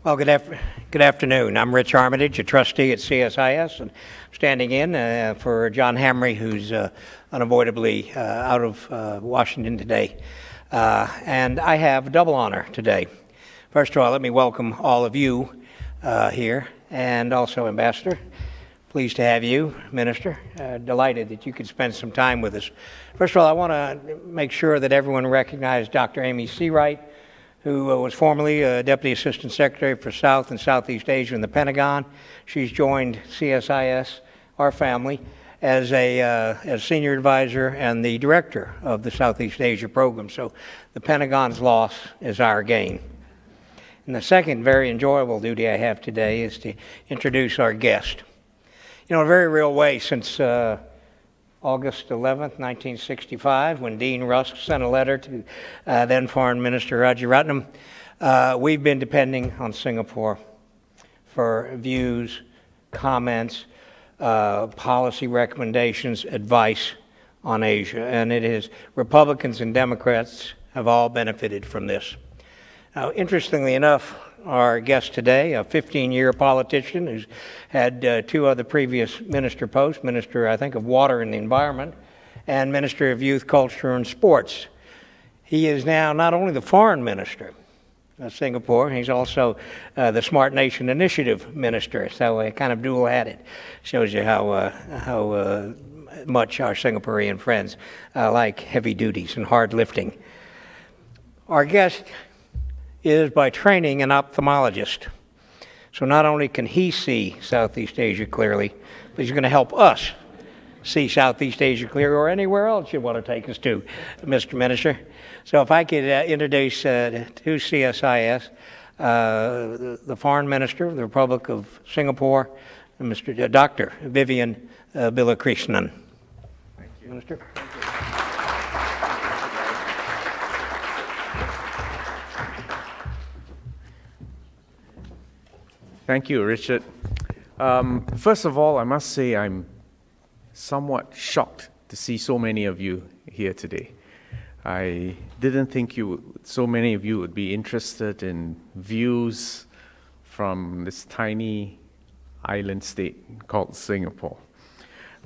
Well, good afternoon. I'm Rich Armitage, a trustee at CSIS, and standing in for John Hamry, who's unavoidably out of Washington today. And I have a double honor today. First of all, let me welcome all of you here, and also Ambassador. Pleased to have you, Minister. Delighted that you could spend some time with us. First of all, I want to make sure that everyone recognizes Dr. Amy Seawright, who was formerly Deputy Assistant Secretary for South and Southeast Asia in the Pentagon. She's joined CSIS, our family, as Senior Advisor and the Director of the Southeast Asia Program. So the Pentagon's loss is our gain. And the second very enjoyable duty I have today is to introduce our guest. You know, in a very real way, since August 11th, 1965, when Dean Rusk sent a letter to then Foreign Minister Rajaratnam, we've been depending on Singapore for views, comments, policy recommendations, advice on Asia. And it is Republicans and Democrats have all benefited from this. Now, interestingly enough, our guest today, a 15-year politician who's had two other previous minister posts, Minister, I think, of Water and the Environment, and Minister of Youth, Culture, and Sports. He is now not only the Foreign Minister of Singapore, he's also the Smart Nation Initiative Minister, so kind of dual-hatted. Shows you how much our Singaporean friends like heavy duties and hard lifting. Our guest is by training an ophthalmologist. So not only can he see Southeast Asia clearly, but he's going to help us see Southeast Asia clearly or anywhere else you want to take us to, Mr. Minister. So if I could introduce to CSIS the Foreign Minister of the Republic of Singapore, Dr. Vivian Balakrishnan. Thank you. Minister. Thank you, Richard. First of all, I must say I'm somewhat shocked to see so many of you here today. I didn't think so many of you would be interested in views from this tiny island state called Singapore.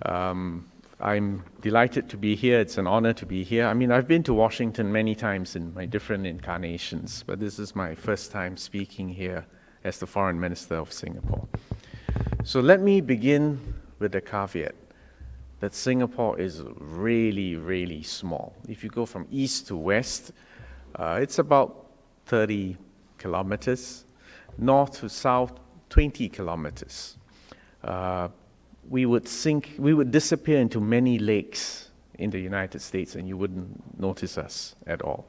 I'm delighted to be here. It's an honor to be here. I mean, I've been to Washington many times in my different incarnations, but this is my first time speaking here as the Foreign Minister of Singapore. So let me begin with the caveat that Singapore is really, really small. If you go from east to west, it's about 30 kilometers. North to south, 20 kilometers. We would disappear into many lakes in the United States and you wouldn't notice us at all.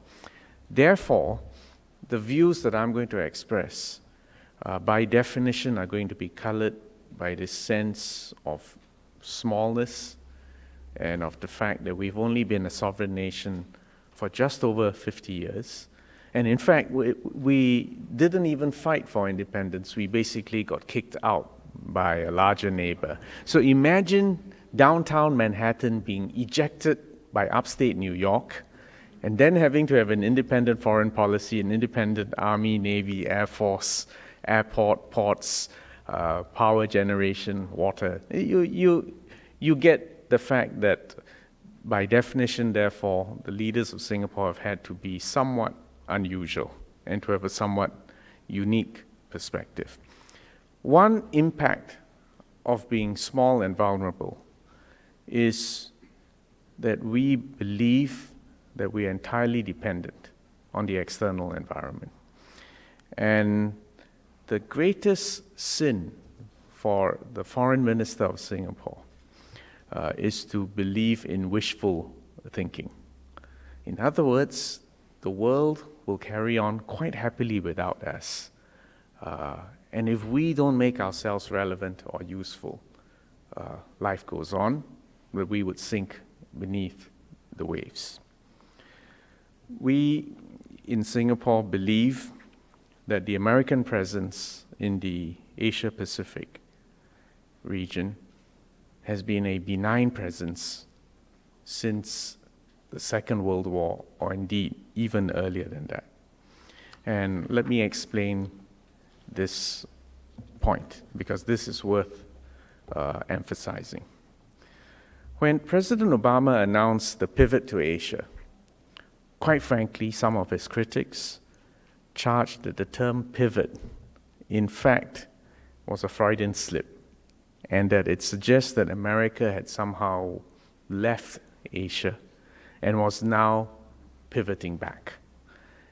Therefore, the views that I'm going to express by definition are going to be colored by this sense of smallness and of the fact that we've only been a sovereign nation for just over 50 years. And in fact, we didn't even fight for independence. We basically got kicked out by a larger neighbor. So imagine downtown Manhattan being ejected by upstate New York and then having to have an independent foreign policy, an independent army, navy, air force, airport, ports, power generation, water. You get the fact that by definition, therefore, the leaders of Singapore have had to be somewhat unusual and to have a somewhat unique perspective. One impact of being small and vulnerable is that we believe that we are entirely dependent on the external environment. And the greatest sin for the Foreign Minister of Singapore is to believe in wishful thinking. In other words, the world will carry on quite happily without us. And if we don't make ourselves relevant or useful, life goes on, but we would sink beneath the waves. We in Singapore believe that the American presence in the Asia-Pacific region has been a benign presence since the Second World War, or indeed even earlier than that. And let me explain this point, because this is worth emphasizing. When President Obama announced the pivot to Asia, quite frankly, some of his critics charged that the term pivot, in fact, was a Freudian slip, and that it suggests that America had somehow left Asia and was now pivoting back.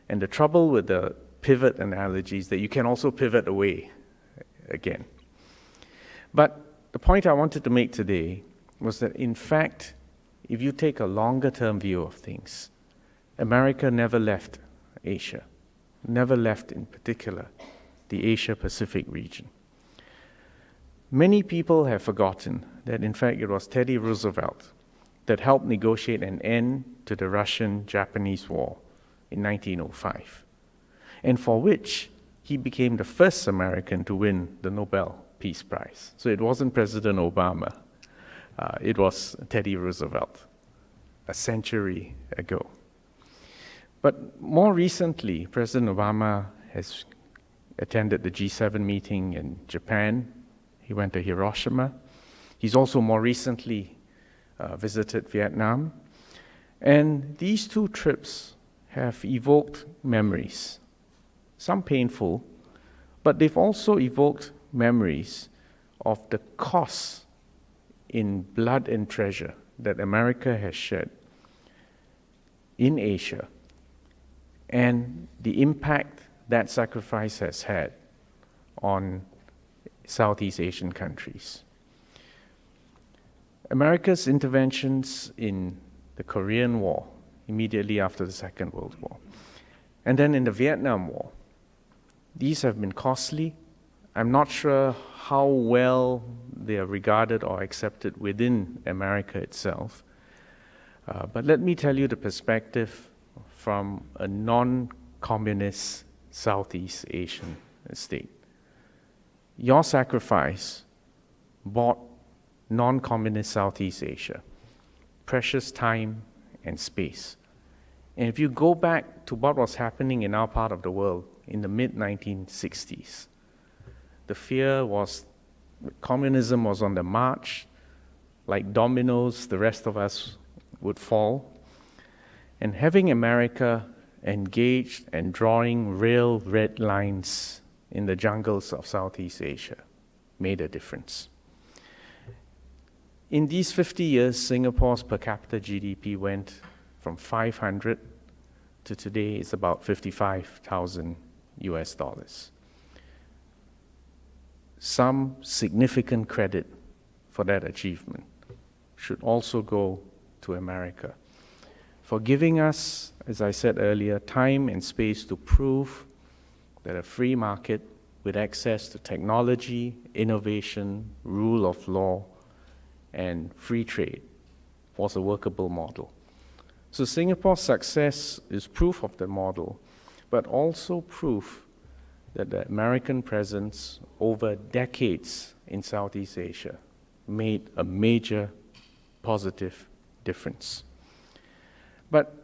And the trouble with the pivot analogy is that you can also pivot away again. But the point I wanted to make today was that, in fact, if you take a longer-term view of things, America never left Asia, never left, in particular, the Asia-Pacific region. Many people have forgotten that, in fact, it was Teddy Roosevelt that helped negotiate an end to the Russian-Japanese War in 1905, and for which he became the first American to win the Nobel Peace Prize. So it wasn't President Obama, it was Teddy Roosevelt, a century ago. But more recently, President Obama has attended the G7 meeting in Japan. He went to Hiroshima. He's also more recently visited Vietnam. And these two trips have evoked memories, some painful, but they've also evoked memories of the costs in blood and treasure that America has shed in Asia, and the impact that sacrifice has had on Southeast Asian countries. America's interventions in the Korean War, immediately after the Second World War, and then in the Vietnam War, these have been costly. I'm not sure how well they are regarded or accepted within America itself. But let me tell you the perspective from a non-communist Southeast Asian state. Your sacrifice bought non-communist Southeast Asia precious time and space. And if you go back to what was happening in our part of the world in the mid-1960s, the fear was communism was on the march. Like dominoes, the rest of us would fall. And having America engaged and drawing real red lines in the jungles of Southeast Asia made a difference. In these 50 years, Singapore's per capita GDP went from 500 to today it's about 55,000 US dollars. Some significant credit for that achievement should also go to America for giving us, as I said earlier, time and space to prove that a free market with access to technology, innovation, rule of law, and free trade was a workable model. So Singapore's success is proof of the model, but also proof that the American presence over decades in Southeast Asia made a major positive difference. But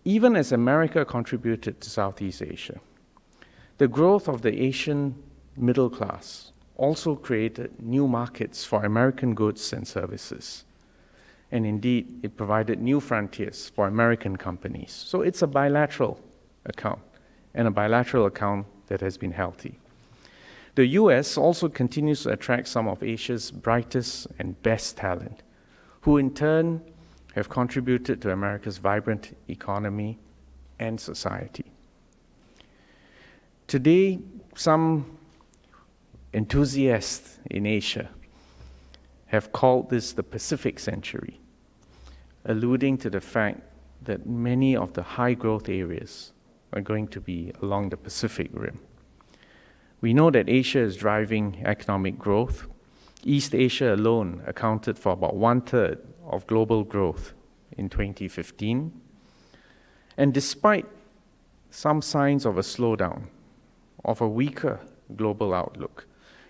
even as America contributed to Southeast Asia, the growth of the Asian middle class also created new markets for American goods and services. And indeed, it provided new frontiers for American companies. So it's a bilateral account, and a bilateral account that has been healthy. The US also continues to attract some of Asia's brightest and best talent, who in turn have contributed to America's vibrant economy and society. Today, some enthusiasts in Asia have called this the Pacific Century, alluding to the fact that many of the high-growth areas are going to be along the Pacific Rim. We know that Asia is driving economic growth. East Asia alone accounted for about 1/3 of global growth in 2015. And despite some signs of a slowdown, of a weaker global outlook,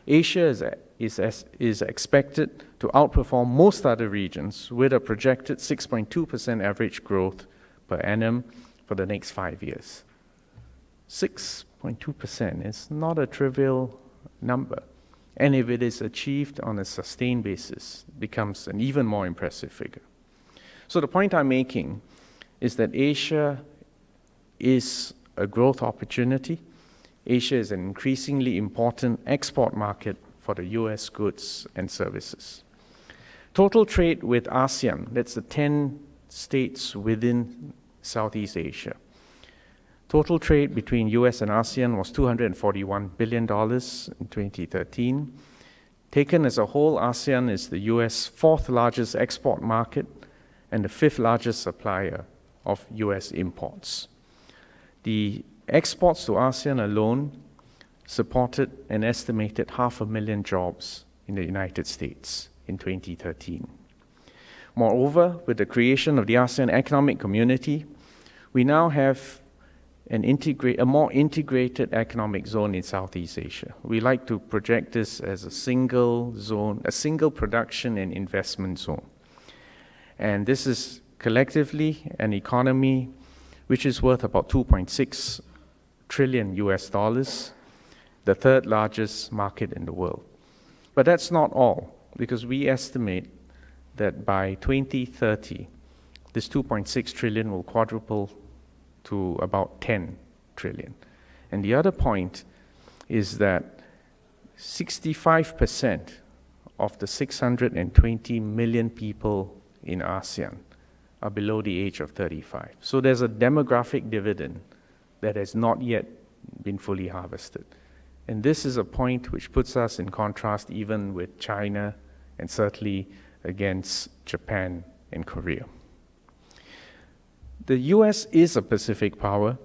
Asia is expected to outperform most other regions with a projected 6.2% average growth per annum for the next 5 years. 0.2% is not a trivial number. And if it is achieved on a sustained basis, it becomes an even more impressive figure. So the point I'm making is that Asia is a growth opportunity. Asia is an increasingly important export market for the US goods and services. Total trade with ASEAN, that's the 10 states within Southeast Asia. Total trade between US and ASEAN was $241 billion in 2013. Taken as a whole, ASEAN is the US fourth largest export market and the fifth largest supplier of US imports. The exports to ASEAN alone supported an estimated 500,000 jobs in the United States in 2013. Moreover, with the creation of the ASEAN Economic Community, we now have a more integrated economic zone in Southeast Asia. We like to project this as a single zone, a single production and investment zone. And this is collectively an economy which is worth about 2.6 trillion US dollars, the third largest market in the world. But that's not all, because we estimate that by 2030, this 2.6 trillion will quadruple to about 10 trillion. And the other point is that 65% of the 620 million people in ASEAN are below the age of 35. So there's a demographic dividend that has not yet been fully harvested. And this is a point which puts us in contrast even with China and certainly against Japan and Korea. The US is a Pacific power,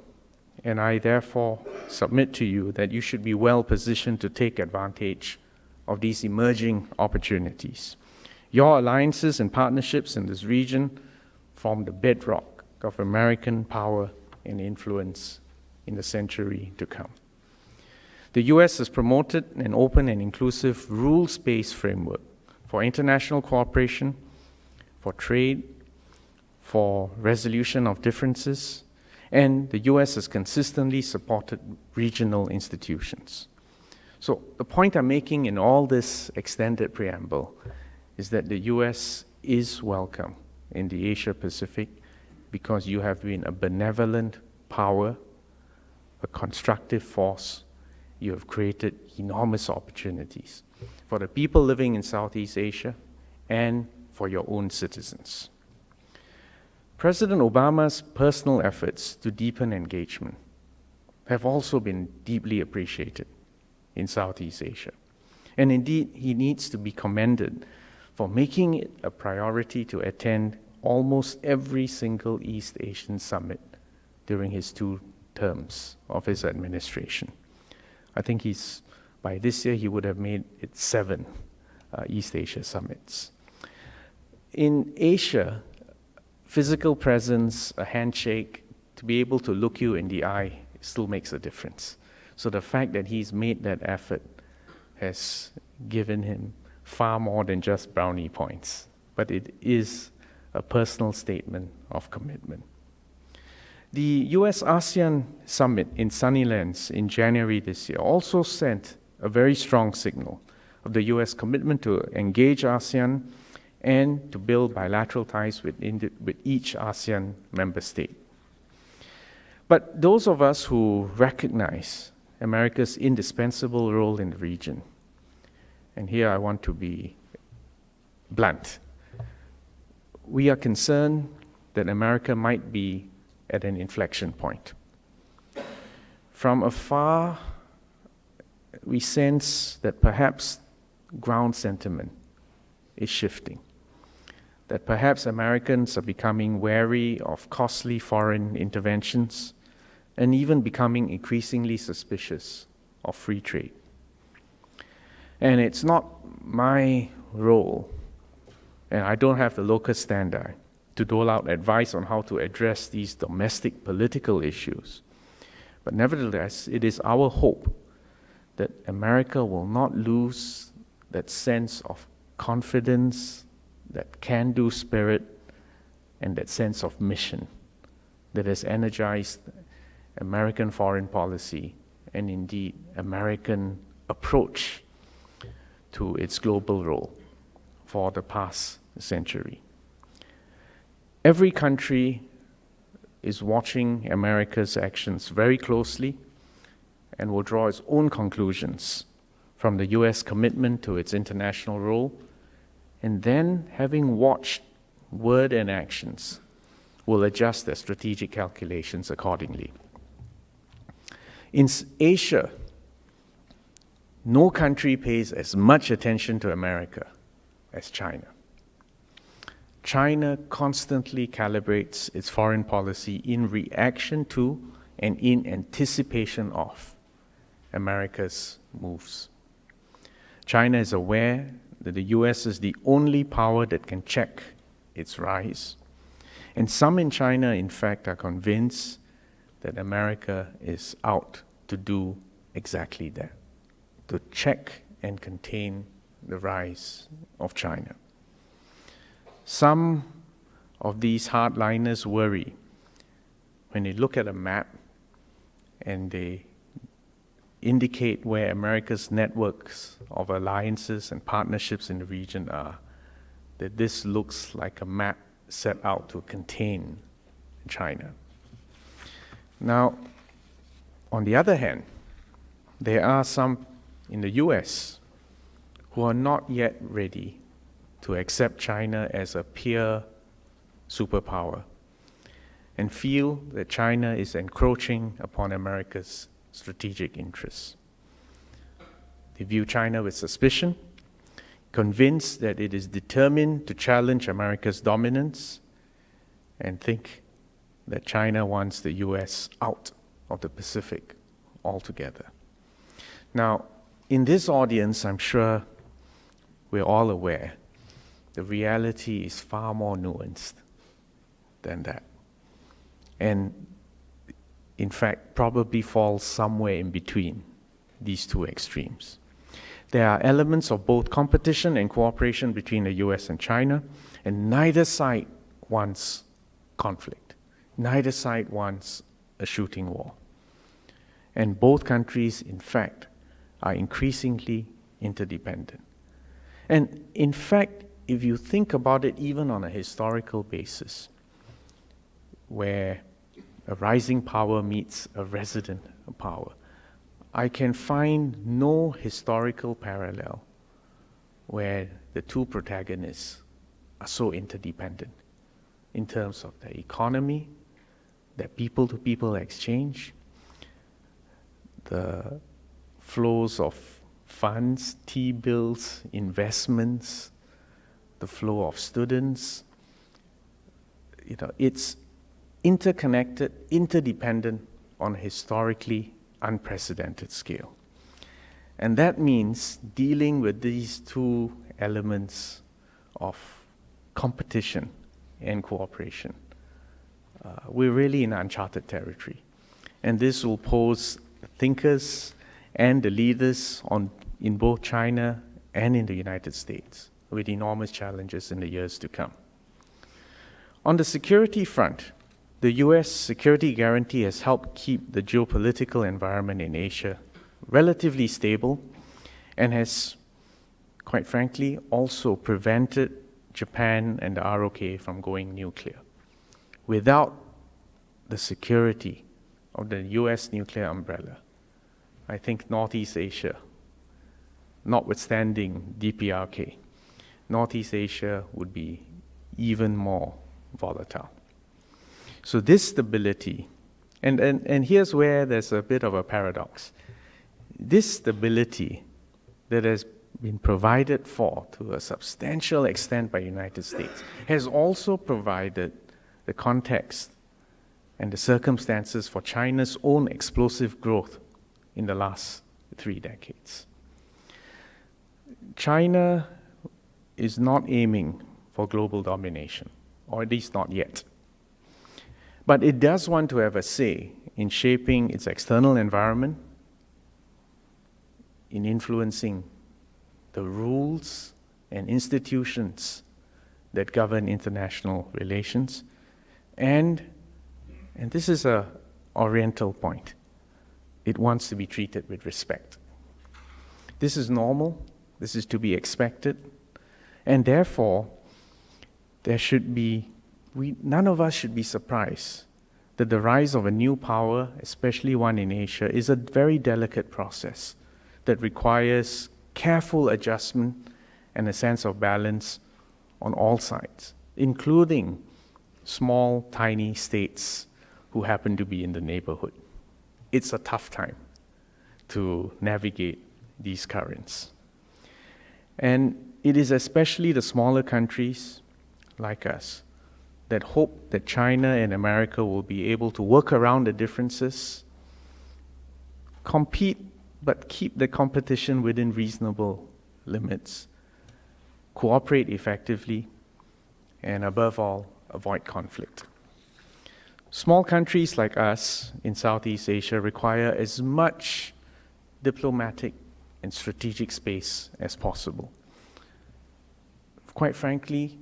and I therefore submit to you that you should be well positioned to take advantage of these emerging opportunities. Your alliances and partnerships in this region form the bedrock of American power and influence in the century to come. The US has promoted an open and inclusive rules-based framework for international cooperation, for trade, for resolution of differences, and the US has consistently supported regional institutions. So the point I'm making in all this extended preamble is that the US is welcome in the Asia-Pacific because you have been a benevolent power, a constructive force. You have created enormous opportunities for the people living in Southeast Asia and for your own citizens. President Obama's personal efforts to deepen engagement have also been deeply appreciated in Southeast Asia. And indeed, he needs to be commended for making it a priority to attend almost every single East Asian summit during his 2 terms of his administration. I think by this year, he would have made it 7 East Asia summits. In Asia, physical presence, a handshake, to be able to look you in the eye still makes a difference. So the fact that he's made that effort has given him far more than just brownie points, but it is a personal statement of commitment. The US-ASEAN summit in Sunnylands in January this year also sent a very strong signal of the US commitment to engage ASEAN and to build bilateral ties with each ASEAN member state. But those of us who recognize America's indispensable role in the region, and here I want to be blunt, we are concerned that America might be at an inflection point. From afar, we sense that perhaps ground sentiment is shifting, that perhaps Americans are becoming wary of costly foreign interventions and even becoming increasingly suspicious of free trade. And it's not my role, and I don't have the locus standi, to dole out advice on how to address these domestic political issues. But nevertheless, it is our hope that America will not lose that sense of confidence, that can-do spirit, and that sense of mission that has energized American foreign policy and indeed American approach to its global role for the past century. Every country is watching America's actions very closely and will draw its own conclusions from the US commitment to its international role, and then, having watched word and actions, will adjust their strategic calculations accordingly. In Asia, no country pays as much attention to America as China. China constantly calibrates its foreign policy in reaction to and in anticipation of America's moves. China is aware that the US is the only power that can check its rise. And some in China, in fact, are convinced that America is out to do exactly that, to check and contain the rise of China. Some of these hardliners worry when they look at a map and they indicate where America's networks of alliances and partnerships in the region are, that this looks like a map set out to contain China. Now, on the other hand, there are some in the US who are not yet ready to accept China as a peer superpower and feel that China is encroaching upon America's strategic interests. They view China with suspicion, convinced that it is determined to challenge America's dominance, and think that China wants the US out of the Pacific altogether. Now, in this audience, I'm sure we're all aware the reality is far more nuanced than that. And in fact, probably falls somewhere in between these two extremes. There are elements of both competition and cooperation between the US and China, and neither side wants conflict. Neither side wants a shooting war. And both countries, in fact, are increasingly interdependent. And in fact, if you think about it even on a historical basis, where a rising power meets a resident power, I can find no historical parallel where the two protagonists are so interdependent in terms of their economy, their people-to-people exchange, the flows of funds, T-bills, investments, the flow of students. It's interconnected, interdependent on a historically unprecedented scale. And that means dealing with these two elements of competition and cooperation. We're really in uncharted territory. And this will pose thinkers and the leaders in both China and in the United States with enormous challenges in the years to come. On the security front, the US security guarantee has helped keep the geopolitical environment in Asia relatively stable and has, quite frankly, also prevented Japan and the ROK from going nuclear. Without the security of the US nuclear umbrella, I think Northeast Asia, notwithstanding DPRK, Northeast Asia would be even more volatile. So this stability, and here's where there's a bit of a paradox. This stability that has been provided for to a substantial extent by the United States has also provided the context and the circumstances for China's own explosive growth in the last 3 decades. China is not aiming for global domination, or at least not yet. But it does want to have a say in shaping its external environment, in influencing the rules and institutions that govern international relations, and this is an oriental point, it wants to be treated with respect. This is normal, this is to be expected, and therefore, none of us should be surprised that the rise of a new power, especially one in Asia, is a very delicate process that requires careful adjustment and a sense of balance on all sides, including small, tiny states who happen to be in the neighborhood. It's a tough time to navigate these currents. And it is especially the smaller countries like us that hope that China and America will be able to work around the differences, compete, but keep the competition within reasonable limits, cooperate effectively, and above all, avoid conflict. Small countries like us in Southeast Asia require as much diplomatic and strategic space as possible. Quite frankly,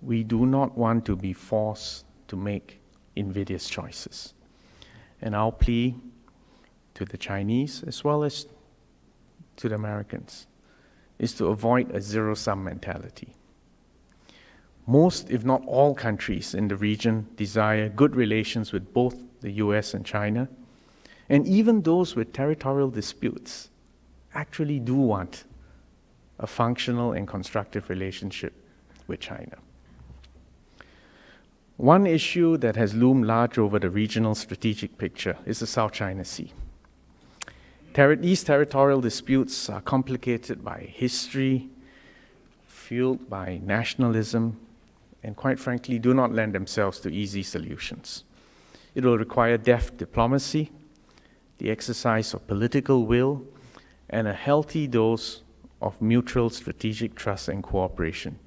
we do not want to be forced to make invidious choices. And our plea to the Chinese, as well as to the Americans, is to avoid a zero-sum mentality. Most, if not all, countries in the region desire good relations with both the US and China, and even those with territorial disputes actually do want a functional and constructive relationship with China. One issue that has loomed large over the regional strategic picture is the South China Sea. These territorial disputes are complicated by history, fueled by nationalism, and quite frankly do not lend themselves to easy solutions. It will require deft diplomacy, the exercise of political will, and a healthy dose of mutual strategic trust and cooperation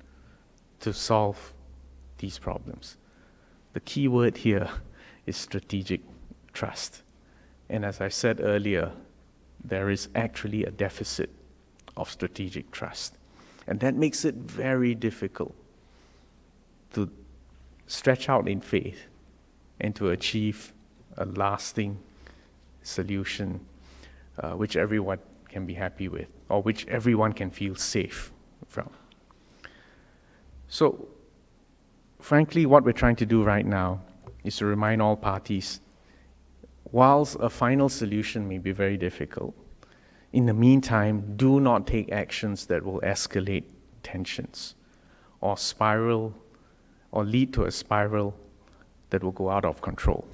to solve these problems. The key word here is strategic trust. And as I said earlier, there is actually a deficit of strategic trust. And that makes it very difficult to stretch out in faith and to achieve a lasting solution which everyone can be happy with, or which everyone can feel safe from. So, frankly, what we're trying to do right now is to remind all parties, whilst a final solution may be very difficult, in the meantime, do not take actions that will escalate tensions or spiral or lead to a spiral that will go out of control.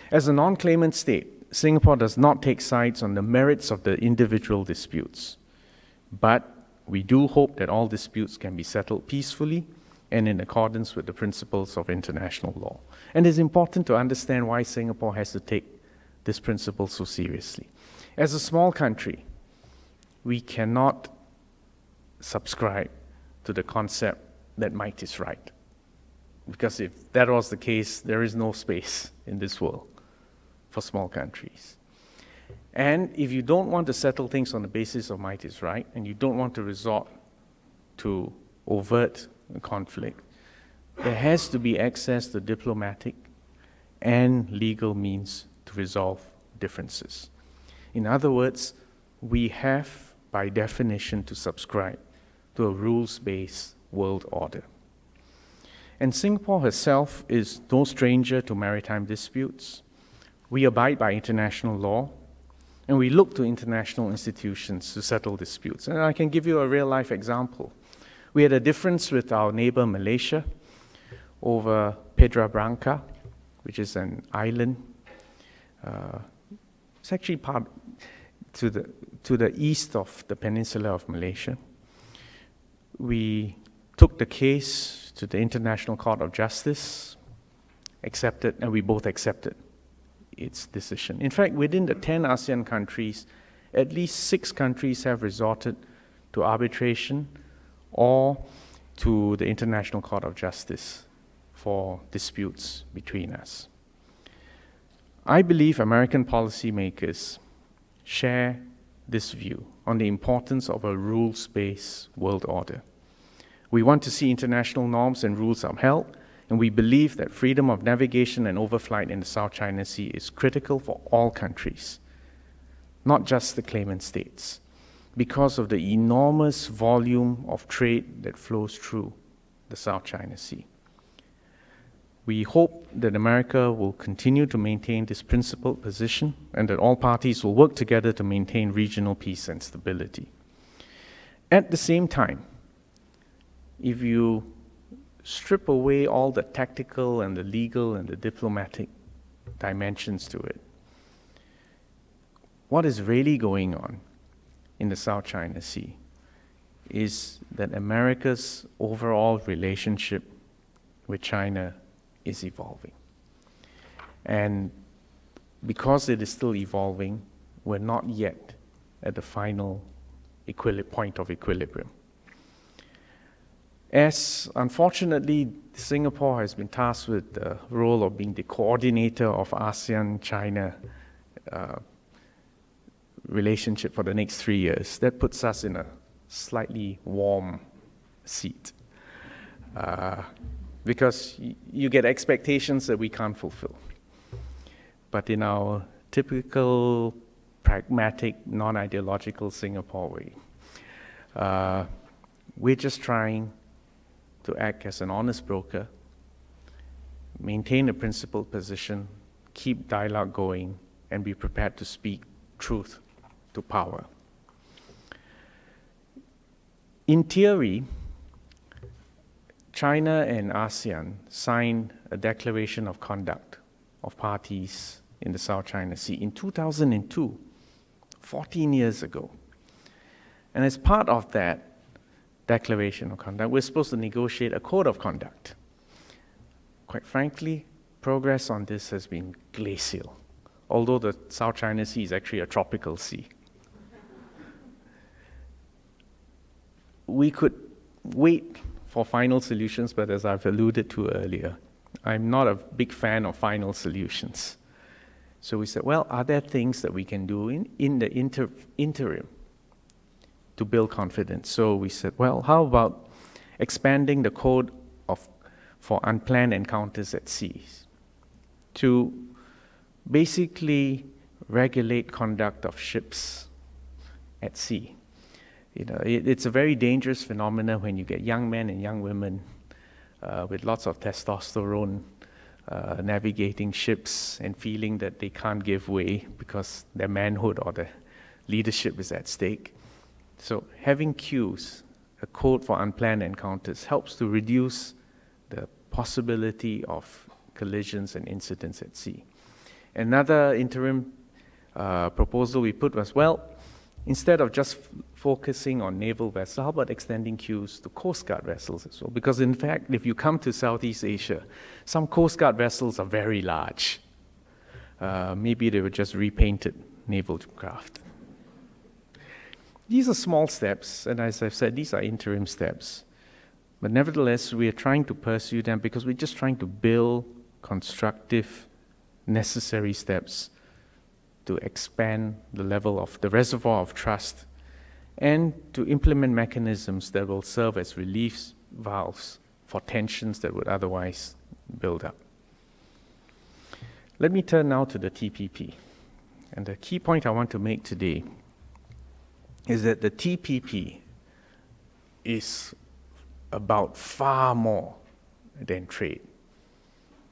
As a non-claimant state, Singapore does not take sides on the merits of the individual disputes, but we do hope that all disputes can be settled peacefully and in accordance with the principles of international law. And it's important to understand why Singapore has to take this principle so seriously. As a small country, we cannot subscribe to the concept that might is right. Because if that was the case, there is no space in this world for small countries. And if you don't want to settle things on the basis of might is right, and you don't want to resort to overt conflict, there has to be access to diplomatic and legal means to resolve differences. In other words, we have, by definition, to subscribe to a rules-based world order. And Singapore herself is no stranger to maritime disputes. We abide by international law, and we look to international institutions to settle disputes. And I can give you a real-life example. We had a difference with our neighbor Malaysia over Pedra Branca, which is an island. It's actually part to the east of the peninsula of Malaysia. We took the case to the International Court of Justice, accepted, and we both accepted its decision. In fact, within the 10 ASEAN countries, at least 6 countries have resorted to arbitration or to the International Court of Justice for disputes between us. I believe American policymakers share this view on the importance of a rules-based world order. We want to see international norms and rules upheld, and we believe that freedom of navigation and overflight in the South China Sea is critical for all countries, not just the claimant states, because of the enormous volume of trade that flows through the South China Sea. We hope that America will continue to maintain this principled position and that all parties will work together to maintain regional peace and stability. At the same time, if you strip away all the tactical and the legal and the diplomatic dimensions to it, what is really going on in the South China Sea is that America's overall relationship with China is evolving. And because it is still evolving, we're not yet at the final point of equilibrium. As unfortunately, Singapore has been tasked with the role of being the coordinator of ASEAN-China relationship for the next 3 years, that puts us in a slightly warm seat. Because you get expectations that we can't fulfill. But in our typical, pragmatic, non-ideological Singapore way, we're just trying to act as an honest broker, maintain a principled position, keep dialogue going, and be prepared to speak truth to power. In theory, China and ASEAN signed a declaration of conduct of parties in the South China Sea in 2002, 14 years ago. And as part of that declaration of conduct, we're supposed to negotiate a code of conduct. Quite frankly, progress on this has been glacial, although the South China Sea is actually a tropical sea. We could wait for final solutions, but as I've alluded to earlier, I'm not a big fan of final solutions. So we said, well, are there things that we can do in the interim to build confidence? So we said, well, how about expanding the code for unplanned encounters at sea to basically regulate conduct of ships at sea? It's a very dangerous phenomenon when you get young men and young women with lots of testosterone navigating ships and feeling that they can't give way because their manhood or their leadership is at stake. So having cues, a code for unplanned encounters, helps to reduce the possibility of collisions and incidents at sea. Another interim proposal we put was, well, instead of just focusing on naval vessels, how about extending queues to Coast Guard vessels as well? Because in fact, if you come to Southeast Asia, some Coast Guard vessels are very large. Maybe they were just repainted naval craft. These are small steps, and as I've said, these are interim steps. But nevertheless, we are trying to pursue them because we're just trying to build constructive, necessary steps to expand the level of the reservoir of trust and to implement mechanisms that will serve as relief valves for tensions that would otherwise build up. Let me turn now to the TPP. And the key point I want to make today is that the TPP is about far more than trade.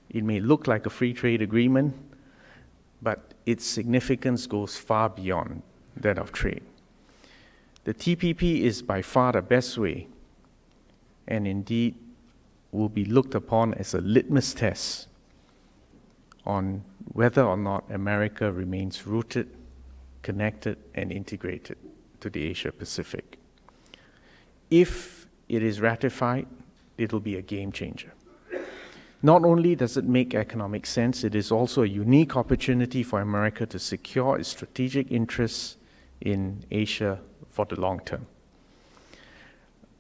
It may look like a free trade agreement, but its significance goes far beyond that of trade. The TPP is by far the best way, and indeed will be looked upon as a litmus test on whether or not America remains rooted, connected, and integrated to the Asia Pacific. If it is ratified, it will be a game changer. Not only does it make economic sense, it is also a unique opportunity for America to secure its strategic interests in Asia for the long term.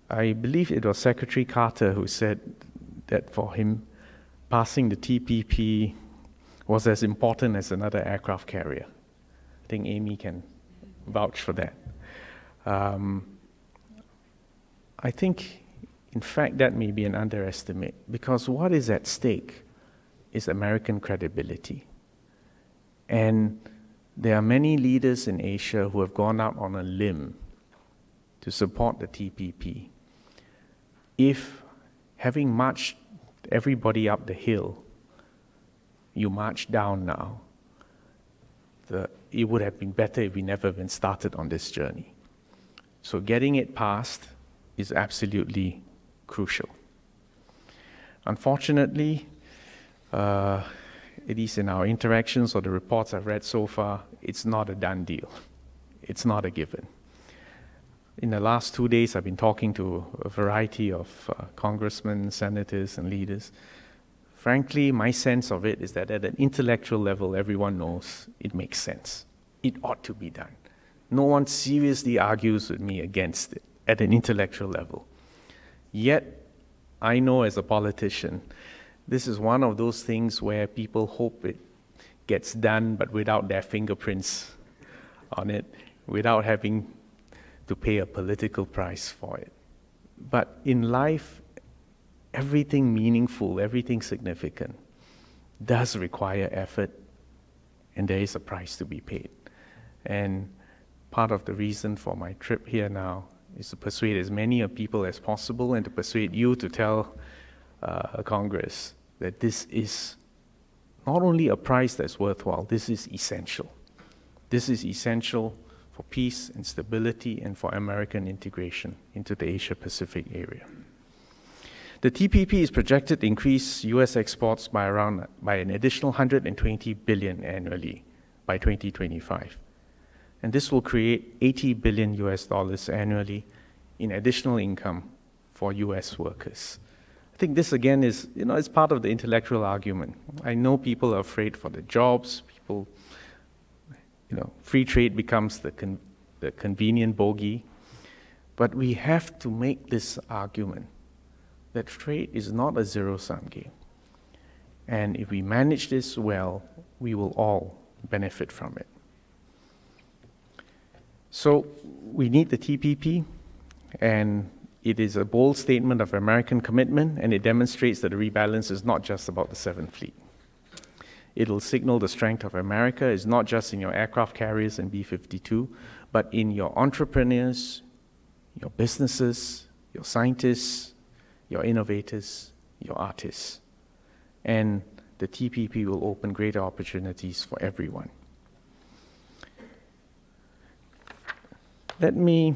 I believe it was Secretary Carter who said that for him, passing the TPP was as important as another aircraft carrier. I think Amy can vouch for that. I think, in fact, that may be an underestimate, because what is at stake is American credibility. And there are many leaders in Asia who have gone out on a limb to support the TPP. If, having marched everybody up the hill, you march down now, it would have been better if we never been started on this journey. So getting it passed is absolutely crucial. Unfortunately, at least in our interactions or the reports I've read so far, it's not a done deal. It's not a given. In the last 2 days, I've been talking to a variety of congressmen, senators, and leaders. Frankly, my sense of it is that at an intellectual level, everyone knows it makes sense. It ought to be done. No one seriously argues with me against it at an intellectual level. Yet, I know as a politician, this is one of those things where people hope it gets done, but without their fingerprints on it, without having to pay a political price for it. But in life, everything meaningful, everything significant does require effort, and there is a price to be paid. And part of the reason for my trip here now is to persuade as many people as possible and to persuade you to tell Congress that this is not only a price that's worthwhile, this is essential. This is essential for peace and stability and for American integration into the Asia-Pacific area. The TPP is projected to increase U.S. exports by an additional $120 billion annually by 2025. And this will create $80 billion US dollars annually in additional income for US workers. I think this again is, it's part of the intellectual argument. I know people are afraid for the jobs, free trade becomes the convenient bogey, but we have to make this argument that trade is not a zero-sum game. And if we manage this well, we will all benefit from it. So we need the TPP, and it is a bold statement of American commitment, and it demonstrates that the rebalance is not just about the Seventh Fleet. It'll signal the strength of America is not just in your aircraft carriers and B-52, but in your entrepreneurs, your businesses, your scientists, your innovators, your artists. And the TPP will open greater opportunities for everyone. Let me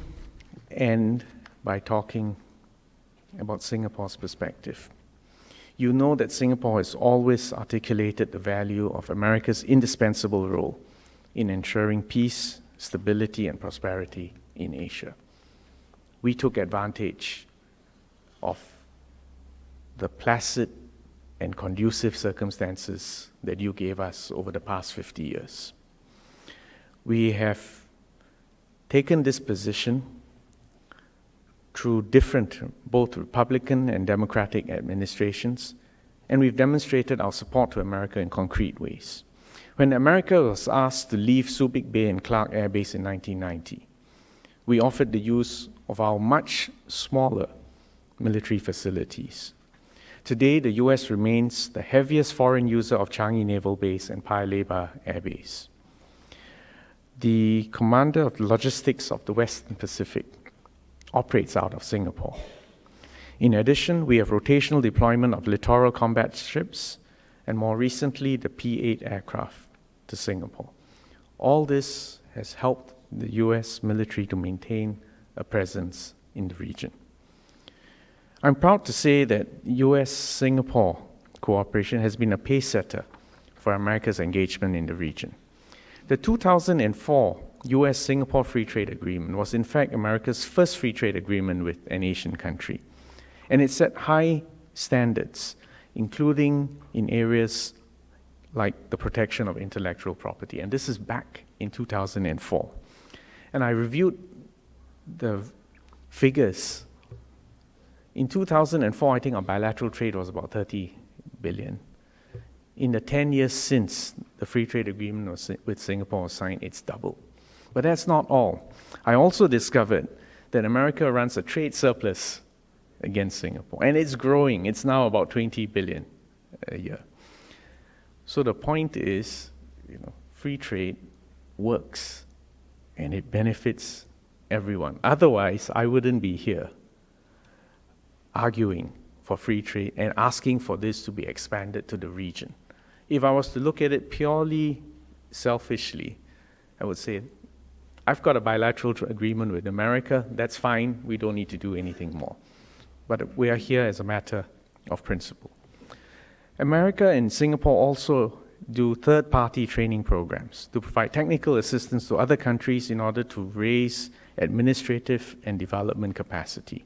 end by talking about Singapore's perspective. You know that Singapore has always articulated the value of America's indispensable role in ensuring peace, stability, and prosperity in Asia. We took advantage of the placid and conducive circumstances that you gave us over the past 50 years. We have taken this position through different, both Republican and Democratic administrations, and we've demonstrated our support to America in concrete ways. When America was asked to leave Subic Bay and Clark Air Base in 1990, we offered the use of our much smaller military facilities. Today, the US remains the heaviest foreign user of Changi Naval Base and Paya Lebar Air Base. The commander of logistics of the Western Pacific operates out of Singapore. In addition, we have rotational deployment of littoral combat ships and more recently the P-8 aircraft to Singapore. All this has helped the US military to maintain a presence in the region. I'm proud to say that US-Singapore cooperation has been a pacesetter for America's engagement in the region. The 2004 US-Singapore Free Trade Agreement was in fact America's first free trade agreement with an Asian country. And it set high standards, including in areas like the protection of intellectual property. And this is back in 2004. And I reviewed the figures. In 2004, I think our bilateral trade was about 30 billion. In the 10 years since the free trade agreement with Singapore was signed, it's doubled. But that's not all. I also discovered that America runs a trade surplus against Singapore, and it's growing. It's now about 20 billion a year. So the point is, free trade works and it benefits everyone. Otherwise, I wouldn't be here arguing for free trade and asking for this to be expanded to the region. If I was to look at it purely selfishly, I would say, I've got a bilateral agreement with America, that's fine, we don't need to do anything more. But we are here as a matter of principle. America and Singapore also do third-party training programs to provide technical assistance to other countries in order to raise administrative and development capacity.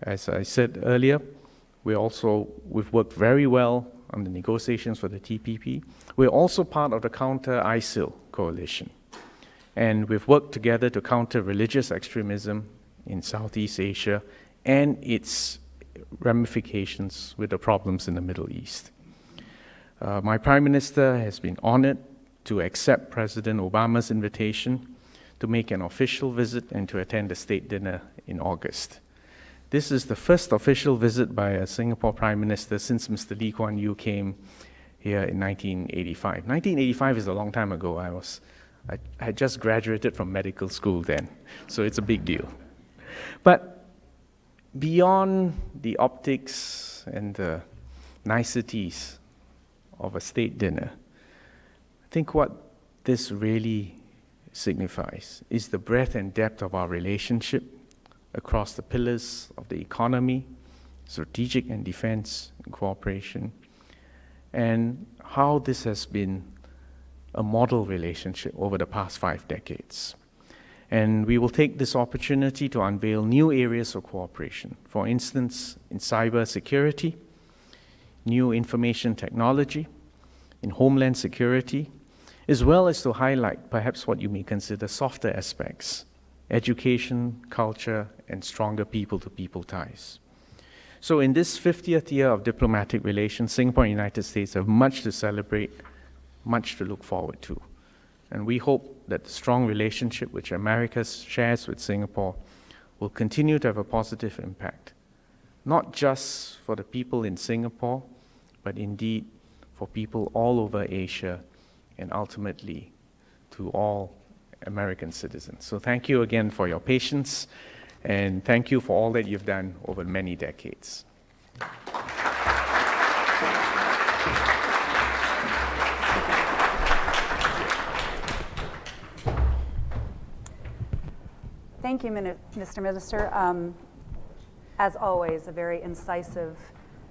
As I said earlier, we've worked very well on the negotiations for the TPP. We're also part of the counter-ISIL coalition. And we've worked together to counter religious extremism in Southeast Asia and its ramifications with the problems in the Middle East. My Prime Minister has been honored to accept President Obama's invitation to make an official visit and to attend the state dinner in August. This is the first official visit by a Singapore Prime Minister since Mr. Lee Kuan Yew came here in 1985. 1985 is a long time ago. I had just graduated from medical school then, so it's a big deal. But beyond the optics and the niceties of a state dinner, I think what this really signifies is the breadth and depth of our relationship across the pillars of the economy, strategic and defense and cooperation, and how this has been a model relationship over the past 5 decades. And we will take this opportunity to unveil new areas of cooperation. For instance, in cyber security, new information technology, in homeland security, as well as to highlight perhaps what you may consider softer aspects: education, culture, and stronger people-to-people ties. So in this 50th year of diplomatic relations, Singapore and the United States have much to celebrate, much to look forward to. And we hope that the strong relationship which America shares with Singapore will continue to have a positive impact, not just for the people in Singapore, but indeed for people all over Asia and ultimately to all American citizens. So thank you again for your patience, and thank you for all that you've done over many decades. Thank you, Mr. Minister. As always, a very incisive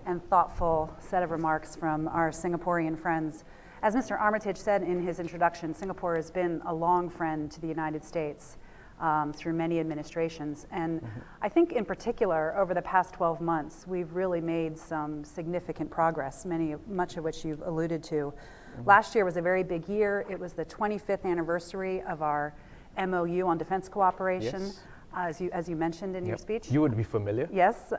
and thoughtful set of remarks from our Singaporean friends. As Mr. Armitage said in his introduction, Singapore has been a long friend to the United States through many administrations. And I think in particular, over the past 12 months, we've really made some significant progress, much of which you've alluded to. Last year was a very big year. It was the 25th anniversary of our MOU on defense cooperation, yes, as you mentioned in your speech. You would be familiar. Yes,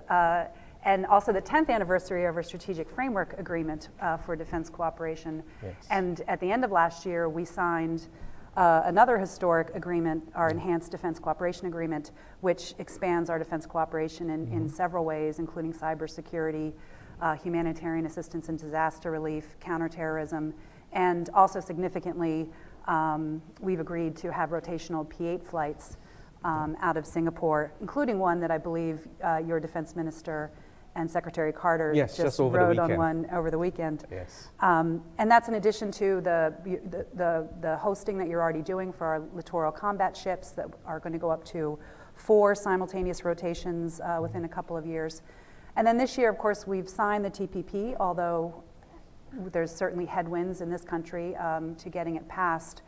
and also the 10th anniversary of our strategic framework agreement for defense cooperation. Yes. And at the end of last year, we signed another historic agreement, our Enhanced Defense Cooperation Agreement, which expands our defense cooperation in several ways, including cybersecurity, humanitarian assistance and disaster relief, counterterrorism, and also significantly, we've agreed to have rotational P-8 flights out of Singapore, including one that I believe your defense minister and Secretary Carter just rode on one over the weekend. Yes. And that's in addition to the hosting that you're already doing for our littoral combat ships that are going to go up to 4 simultaneous rotations within a couple of years. And then this year, of course, we've signed the TPP, although there's certainly headwinds in this country to getting it passed.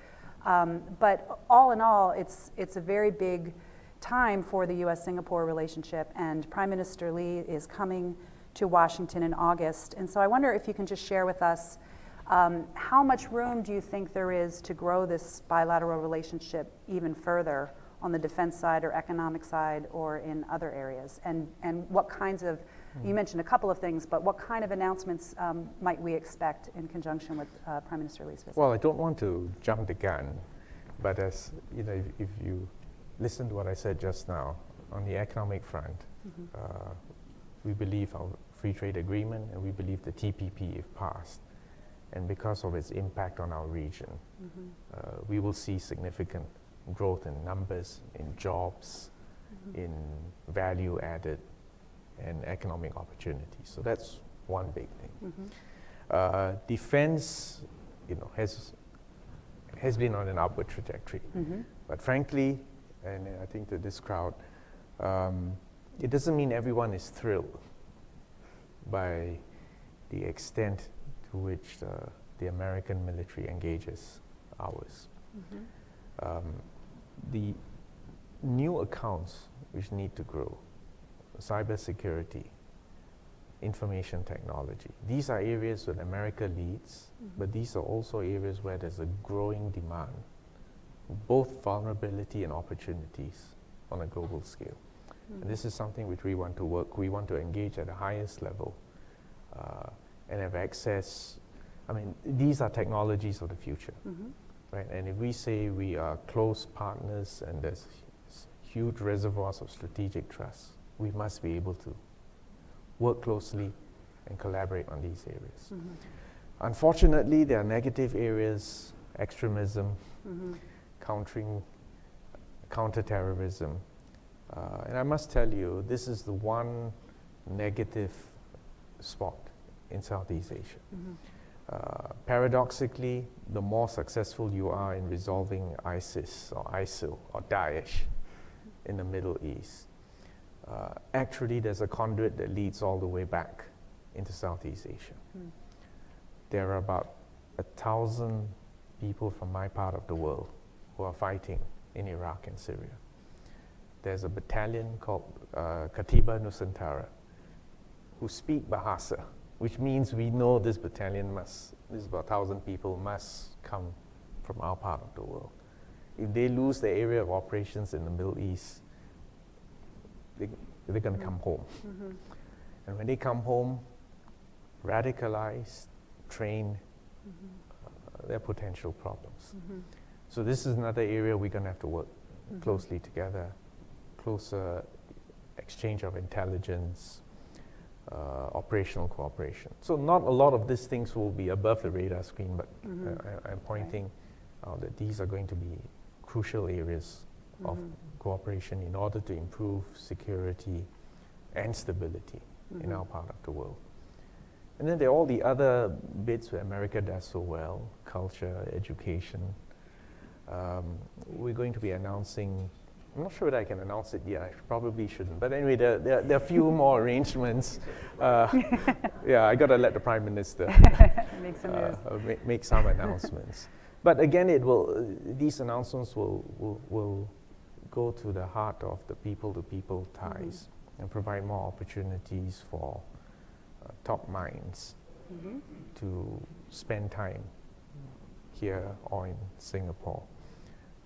But all in all, it's a very big time for the U.S.-Singapore relationship, and Prime Minister Lee is coming to Washington in August. And so I wonder if you can just share with us how much room do you think there is to grow this bilateral relationship even further on the defense side or economic side or in other areas? And what kinds of, you mentioned a couple of things, but what kind of announcements might we expect in conjunction with Prime Minister Lee's visit? Well, I don't want to jump the gun, but as you know, if you listen to what I said just now, on the economic front, we believe our free trade agreement and we believe the TPP, if passed, and because of its impact on our region, we will see significant growth in numbers, in jobs, in value added, and economic opportunities. So that's one big thing. Defense, has been on an upward trajectory. But frankly, and I think that this crowd, it doesn't mean everyone is thrilled by the extent to which the American military engages ours. The new accounts which need to grow, cybersecurity, information technology, these are areas where America leads, but these are also areas where there's a growing demand, both vulnerability and opportunities on a global scale. And this is something which we want to engage at the highest level and have access. I mean, these are technologies of the future, right? And if we say we are close partners and there's huge reservoirs of strategic trust, we must be able to work closely and collaborate on these areas. Unfortunately, there are negative areas, extremism, counterterrorism. And I must tell you, this is the one negative spot in Southeast Asia. Paradoxically, the more successful you are in resolving ISIS or ISIL or Daesh in the Middle East, actually there's a conduit that leads all the way back into Southeast Asia. There are about 1,000 people from my part of the world who are fighting in Iraq and Syria. There's a battalion called Katiba Nusantara who speak Bahasa, which means we know this battalion this is about 1,000 people, must come from our part of the world. If they lose their area of operations in the Middle East, they're going to come home. And when they come home, radicalized, trained, there are potential problems. So this is another area we're going to have to work closely together, closer exchange of intelligence, operational cooperation. So not a lot of these things will be above the radar screen, but I'm pointing out that these are going to be crucial areas of cooperation in order to improve security and stability in our part of the world. And then there are all the other bits where America does so well, culture, education. We're going to be announcing, I'm not sure that I can announce it yet, I probably shouldn't, but anyway, there are a few more arrangements. Yeah, I got to let the Prime Minister make some announcements. But again, these announcements will go to the heart of the people-to-people ties and provide more opportunities for top minds to spend time here or in Singapore,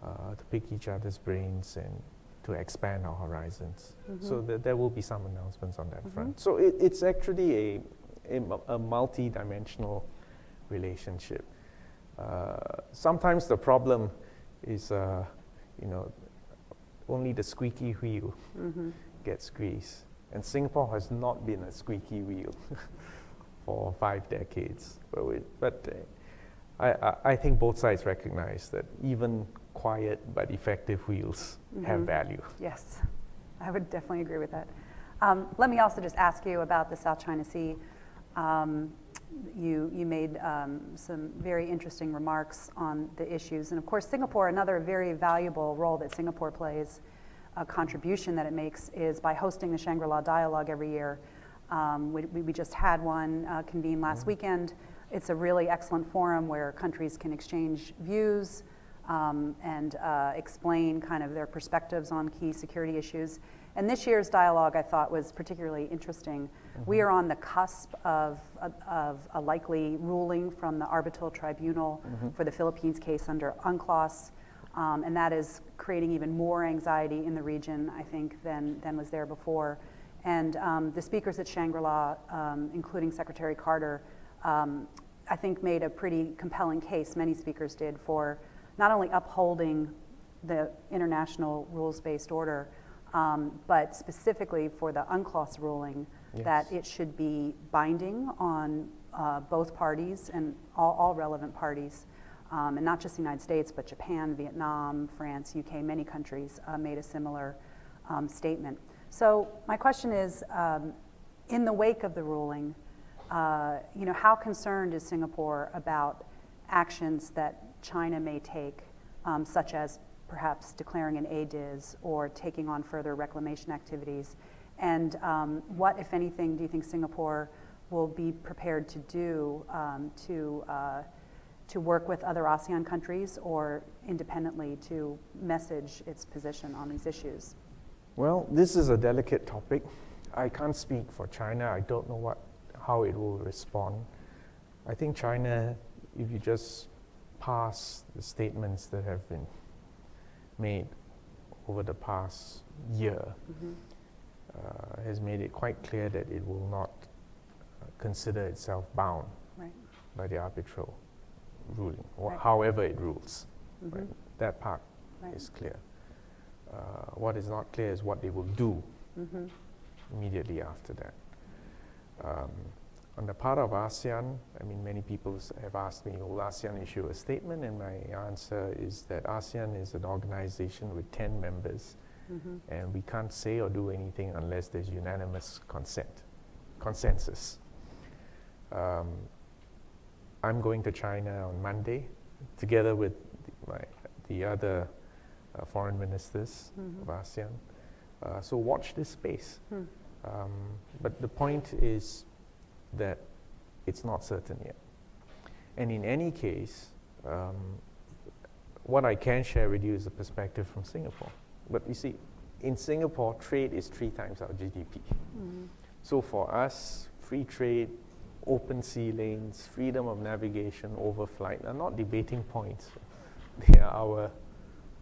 to pick each other's brains and to expand our horizons. So there will be some announcements on that front. So it's actually a multi-dimensional relationship. Sometimes the problem is, only the squeaky wheel gets greased. And Singapore has not been a squeaky wheel for 5 decades. But I think both sides recognize that even quiet but effective wheels have value. Yes, I would definitely agree with that. Let me also just ask you about the South China Sea. You made some very interesting remarks on the issues. And of course, Singapore, another very valuable role that Singapore plays, a contribution that it makes, is by hosting the Shangri-La Dialogue every year. We just had one convene last weekend. It's a really excellent forum where countries can exchange views and explain kind of their perspectives on key security issues. And this year's dialogue, I thought, was particularly interesting. We are on the cusp of a likely ruling from the arbitral tribunal for the Philippines case under UNCLOS, and that is creating even more anxiety in the region, I think, than was there before. And the speakers at Shangri-La, including Secretary Carter, I think made a pretty compelling case, many speakers did, for not only upholding the international rules-based order, but specifically for the UNCLOS ruling, that it should be binding on both parties and all relevant parties, and not just the United States, but Japan, Vietnam, France, UK, many countries made a similar statement. So my question is, in the wake of the ruling, how concerned is Singapore about actions that China may take, such as perhaps declaring an ADIZ or taking on further reclamation activities? And what, if anything, do you think Singapore will be prepared to do to work with other ASEAN countries or independently to message its position on these issues? Well, this is a delicate topic. I can't speak for China. I don't know how it will respond. I think China, if you just pass the statements that have been made over the past year, has made it quite clear that it will not consider itself bound by the arbitral ruling, or however it rules. Right? That part is clear. What is not clear is what they will do immediately after that. On the part of ASEAN, I mean, many people have asked me, will ASEAN issue a statement? And my answer is that ASEAN is an organization with 10 members, and we can't say or do anything unless there's unanimous consensus. I'm going to China on Monday, together with the other foreign ministers of ASEAN. So watch this space. But the point is that it's not certain yet. And in any case, what I can share with you is a perspective from Singapore. But you see, in Singapore, trade is 3 times our GDP. So for us, free trade, open sea lanes, freedom of navigation, overflight are not debating points. They are our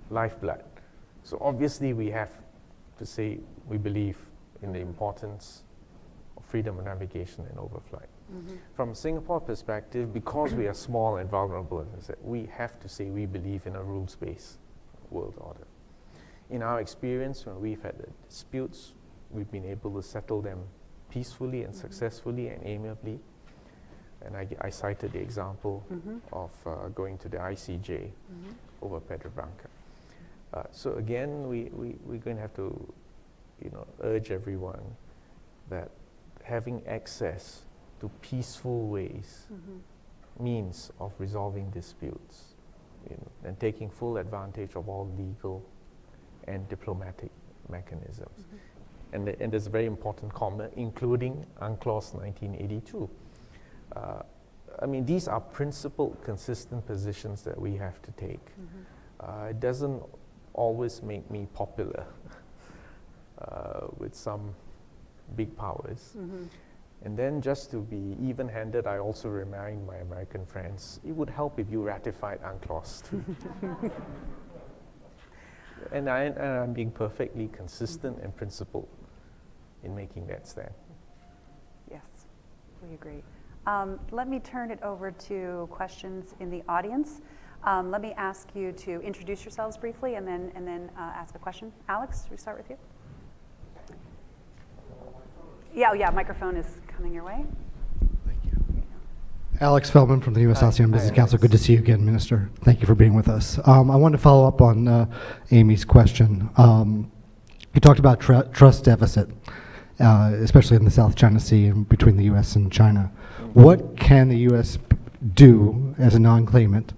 lifeblood. So obviously we have to say we believe in the importance of freedom of navigation and overflight. From a Singapore perspective, because we are small and vulnerable, as I said, we have to say we believe in a rules-based world order. In our experience, when we've had disputes, we've been able to settle them peacefully and successfully and amiably. And I cited the example of going to the ICJ over Pedro Branca. So again, we're going to have to, urge everyone that having access to peaceful ways, means of resolving disputes, and taking full advantage of all legal and diplomatic mechanisms. And there's a very important comment, including UNCLOS 1982. I mean, these are principled, consistent positions that we have to take. It doesn't always make me popular with some big powers. And then just to be even-handed, I also remind my American friends, it would help if you ratified UNCLOS too. And I'm being perfectly consistent and principled in making that stand. Yes, we agree. Let me turn it over to questions in the audience. Let me ask you to introduce yourselves briefly and then ask a question. Alex, we start with you. Yeah, microphone is coming your way. Thank you. Alex Feldman from the U.S. ASEAN Business Council. Good to see you again, Minister. Thank you for being with us. I wanted to follow up on Amy's question. You talked about trust deficit, especially in the South China Sea and between the U.S. and China. What can the U.S. do as a non-claimant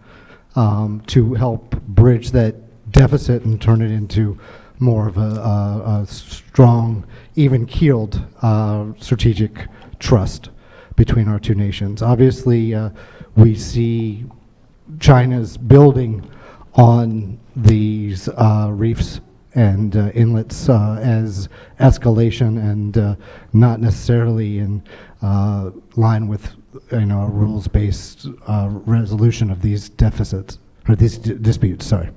to help bridge that deficit and turn it into more of a strong, even-keeled strategic trust between our two nations? Obviously, we see China's building on these reefs and inlets as escalation and not necessarily in line with a rules-based resolution of these deficits or these disputes. Sorry.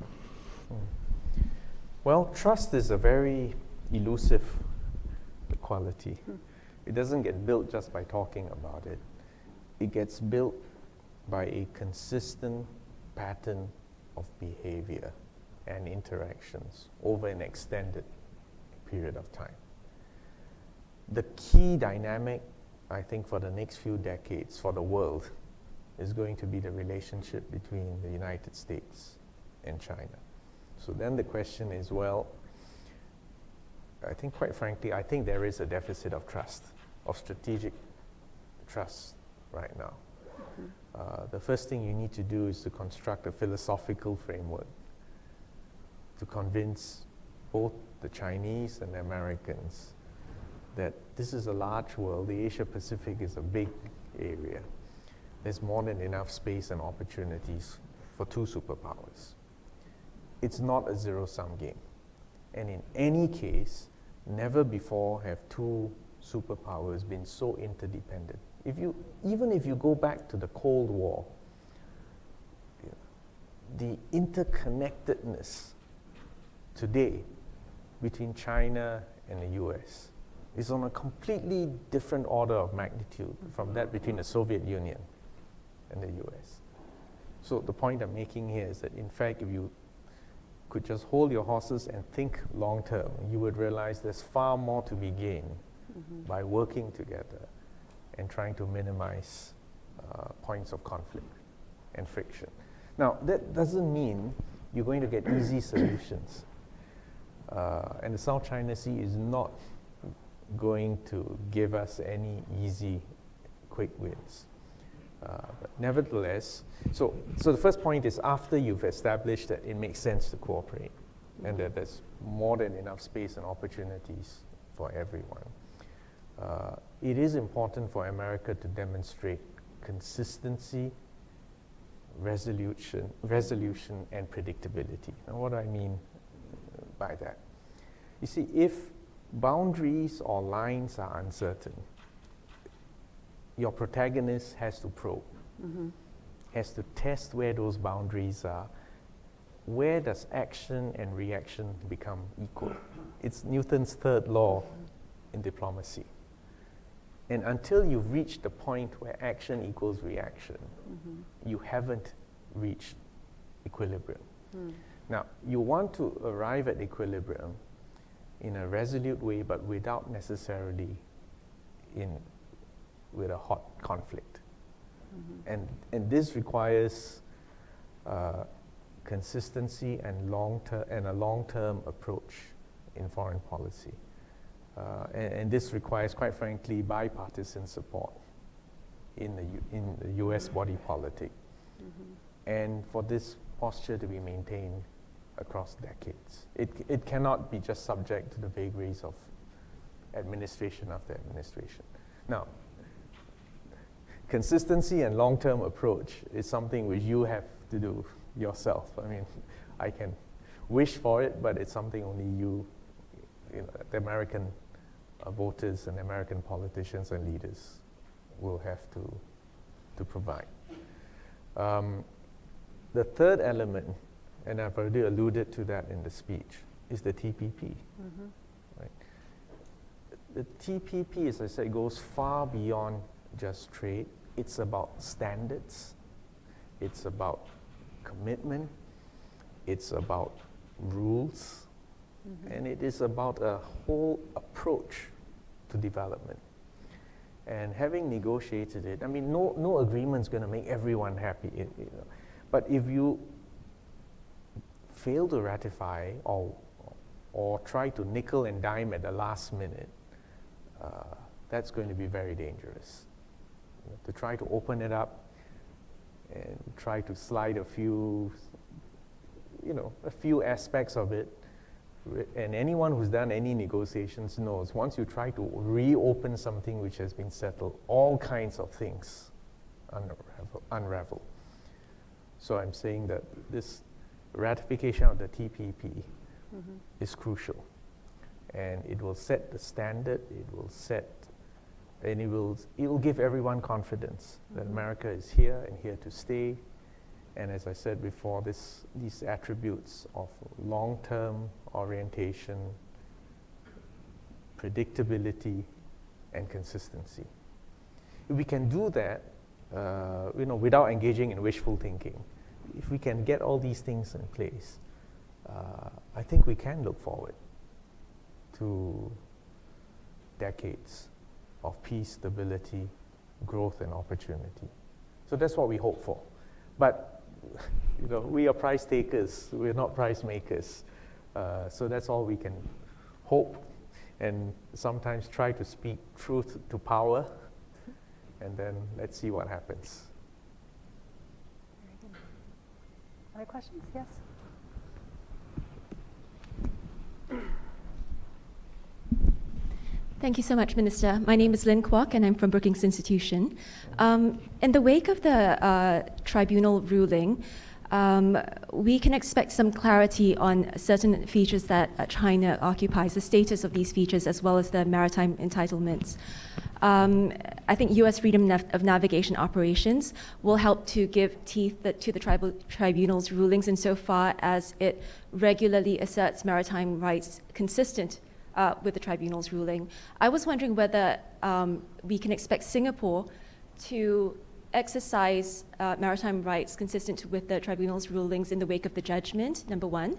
Well, trust is a very elusive quality. It doesn't get built just by talking about it. It gets built by a consistent pattern of behavior and interactions over an extended period of time. The key dynamic I think for the next few decades, for the world, is going to be the relationship between the United States and China. So then the question is, well, I think quite frankly, I think there is a deficit of trust, of strategic trust right now. The first thing you need to do is to construct a philosophical framework to convince both the Chinese and the Americans that this is a large world. The Asia-Pacific is a big area. There's more than enough space and opportunities for two superpowers. It's not a zero-sum game. And in any case, never before have two superpowers been so interdependent. Even if you go back to the Cold War, the interconnectedness today between China and the US is on a completely different order of magnitude from that between the Soviet Union and the US. So the point I'm making here is that, in fact, if you could just hold your horses and think long term, you would realize there's far more to be gained by working together and trying to minimize points of conflict and friction. Now, that doesn't mean you're going to get easy solutions. And the South China Sea is not going to give us any easy, quick wins. But nevertheless, so the first point is, after you've established that it makes sense to cooperate and that there's more than enough space and opportunities for everyone, it is important for America to demonstrate consistency, resolution, and predictability. Now, what do I mean by that? You see, if boundaries or lines are uncertain, your protagonist has to probe, has to test where those boundaries are. Where does action and reaction become equal? It's Newton's third law in diplomacy. And until you've reached the point where action equals reaction, you haven't reached equilibrium. Now, you want to arrive at equilibrium in a resolute way, but without necessarily with a hot conflict. And this requires consistency and a long-term approach in foreign policy. And this requires, quite frankly, bipartisan support in the US body politic. And for this posture to be maintained across decades. It cannot be just subject to the vagaries of administration after administration. Now, consistency and long-term approach is something which you have to do yourself. I mean, I can wish for it, but it's something only you know, the American voters and American politicians and leaders will have to provide. The third element, and I've already alluded to that in the speech, is the TPP. Right? The TPP, as I said, goes far beyond just trade. It's about standards. It's about commitment. It's about rules. And it is about a whole approach to development. And having negotiated it, I mean, no agreement's going to make everyone happy. You know. But if you fail to ratify or try to nickel and dime at the last minute, that's going to be very dangerous. You know, to try to open it up and try to slide a few aspects of it. And anyone who's done any negotiations knows once you try to reopen something which has been settled, all kinds of things unravel. So I'm saying that this ratification of the TPP is crucial. And it will set the standard, it will give everyone confidence that America is here and here to stay. And as I said before, these attributes of long-term orientation, predictability, and consistency. If we can do that, without engaging in wishful thinking, if we can get all these things in place, I think we can look forward to decades of peace, stability, growth, and opportunity. So that's what we hope for. But we are prize takers, we're not prize makers. So that's all we can hope and sometimes try to speak truth to power, and then let's see what happens. Very good. Other questions? Yes? Thank you so much, Minister. My name is Lynn Kwok, and I'm from Brookings Institution. In the wake of the tribunal ruling, we can expect some clarity on certain features that China occupies, the status of these features, as well as the maritime entitlements. I think U.S. freedom of navigation operations will help to give teeth to the tribunal's rulings insofar as it regularly asserts maritime rights consistent with the tribunal's ruling. I was wondering whether we can expect Singapore to exercise maritime rights consistent with the tribunal's rulings in the wake of the judgment, number one,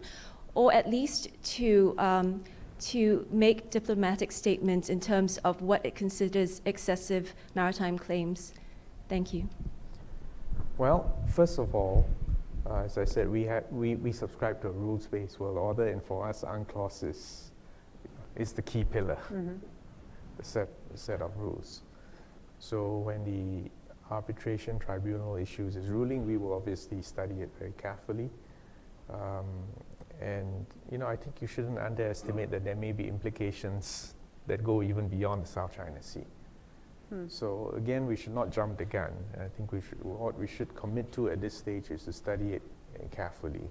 or at least to make diplomatic statements in terms of what it considers excessive maritime claims. Thank you. Well, first of all, as I said, we subscribe to a rules-based world order, and for us, UNCLOS is the key pillar, the set of rules. So when the arbitration tribunal issues its ruling, we will obviously study it very carefully. And I think you shouldn't underestimate that there may be implications that go even beyond the South China Sea. So again, we should not jump the gun. I think what we should commit to at this stage is to study it carefully.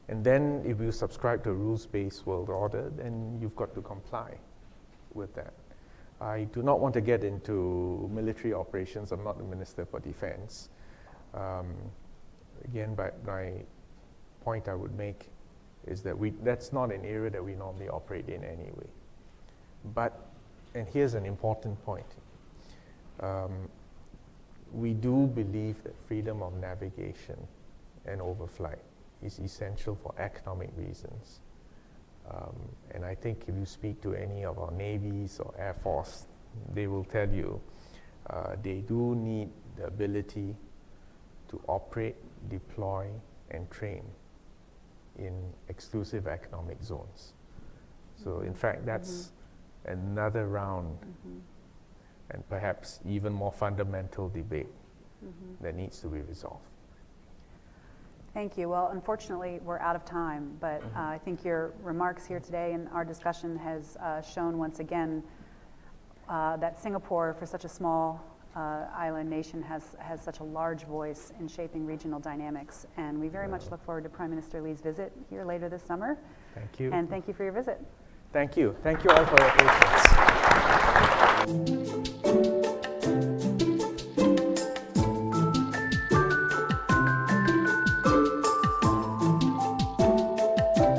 And then if you subscribe to a rules-based world order, then you've got to comply with that. I do not want to get into military operations. I'm not the Minister for Defense. Again, but my point I would make is that that's not an area that we normally operate in anyway. But, and here's an important point, we do believe that freedom of navigation and overflight is essential for economic reasons. And I think if you speak to any of our navies or Air Force, they will tell you they do need the ability to operate, deploy, and train in exclusive economic zones. So in fact, that's another round and perhaps even more fundamental debate that needs to be resolved. Thank you. Well, unfortunately, we're out of time, but I think your remarks here today and our discussion has shown once again that Singapore, for such a small island nation, has such a large voice in shaping regional dynamics. And we very much look forward to Prime Minister Lee's visit here later this summer. Thank you. And thank you for your visit. Thank you. Thank you all for your patience.